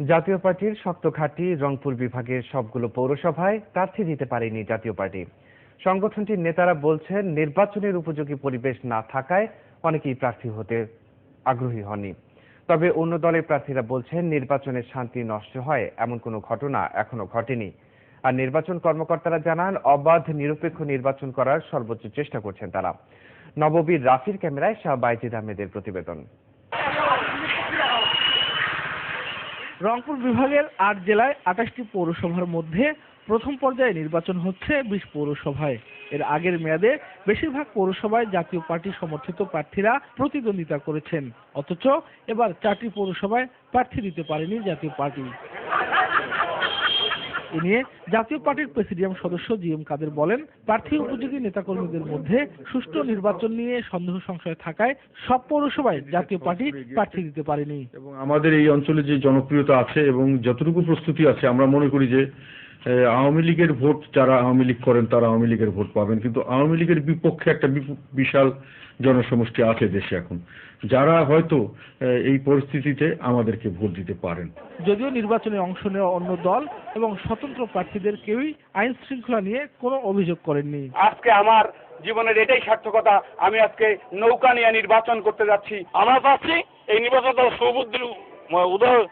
জাতীয় পার্টির শক্ত ঘাঁটি রংপুর বিভাগের সবগুলো পৌরসভায় প্রার্থী দিতে পারেনি জাতীয় পার্টি। সংগঠনটির নেতারা বলছেন, নির্বাচনের উপযোগী পরিবেশ না থাকায় অনেকেই প্রার্থী হতে আগ্রহী হননি। তবে অন্য দলের প্রার্থীরা বলছেন, নির্বাচনের শান্তি নষ্ট হয় এমন কোনো ঘটনা এখনো ঘটেনি। আর নির্বাচন কর্মকর্তারা জানান, অবাধ নিরপেক্ষ নির্বাচন করার সর্বোচ্চ চেষ্টা করছেন তারা। নববীর রাফির ক্যামেরায় শাহ বাইজিদ আহমেদের প্রতিবেদন। রংপুর বিভাগের ৮ জেলায় ২৮টি পৌরসভার মধ্যে প্রথম পর্যায়ে নির্বাচন হচ্ছে ২০ পৌরসভায়। এর আগের মেয়াদে বেশিরভাগ পৌরসভায় জাতীয় পার্টি সমর্থিত প্রার্থীরা প্রতিদ্বন্দ্বিতা করেছেন, অথচ এবার ৪টি পৌরসভায় প্রার্থী দিতে পারেনি জাতীয় পার্টি। এ নিয়ে জাতীয় পার্টির প্রেসিডিয়াম সদস্য জিএম কাদের বলেন, প্রার্থী উপযোগী নেতাকর্মীদের মধ্যে সুষ্ঠু নির্বাচন নিয়ে সন্দেহ সংশয় থাকায় সব পৌরসভায় জাতীয় পার্টি প্রার্থী দিতে পারেনি। এবং আমাদের এই অঞ্চলে যে জনপ্রিয়তা আছে এবং যতটুকু প্রস্তুতি আছে, আমরা মনে করি যে আওয়ামী লীগের ভোট, যারা আওয়ামী লীগ করেন তারা আওয়ামী লীগের ভোট পাবেন, কিন্তু আওয়ামী লীগের বিপক্ষে একটা বিশাল জনসমষ্টি আছে দেশে এখন, যারা হয়তো এই পরিস্থিতিতে আমাদেরকে ভোট দিতে পারেন। যদিও নির্বাচনে অংশ নেওয়া অন্য দল এবং স্বতন্ত্র প্রার্থীদের কেউই আইন শৃঙ্খলা নিয়ে কোনো অভিযোগ করেননি। আজকে আমার জীবনের এটাই সার্থকতা, আমি আজকে নৌকা নিয়ে নির্বাচন করতে যাচ্ছি। আমরা চাচ্ছি এই নির্বাচন সুবুদ্ধির উদয়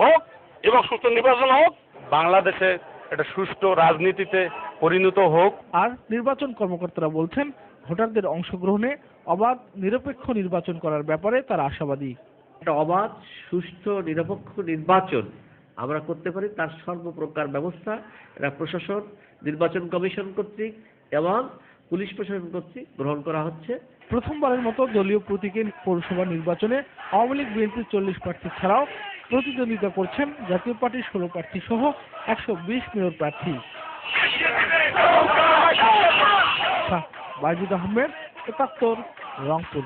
হোক এবং সুষ্ঠু নির্বাচন হোক, বাংলাদেশে একটা সুষ্ঠু রাজনীতিতে পরিণত হোক। আর নির্বাচন কর্মকর্তারা বলছেন, ভোটারদের অংশগ্রহণে অবাধ নিরপেক্ষ নির্বাচন করার ব্যাপারে তারা আশাবাদী। একটা অবাধ, সুষ্ঠু, নিরপেক্ষ নির্বাচন আমরা করতে পারি, তার সর্বপ্রকার ব্যবস্থা এটা প্রশাসন, নির্বাচন কমিশন কর্তৃক এবং পুলিশ প্রশাসন কর্তৃক গ্রহণ করা হচ্ছে। প্রথমবারের মতো দলীয় প্রতীকে পৌরসভা নির্বাচনে আওয়ামী লীগ বিএনপির 40 প্রার্থী ছাড়াও প্রতিদ্বন্দ্বিতা করছেন জাতীয় পার্টির 16 প্রার্থী সহ 120 মেয়র প্রার্থী। শাহ বাইজিদ আহমেদ, ৭১, রংপুর।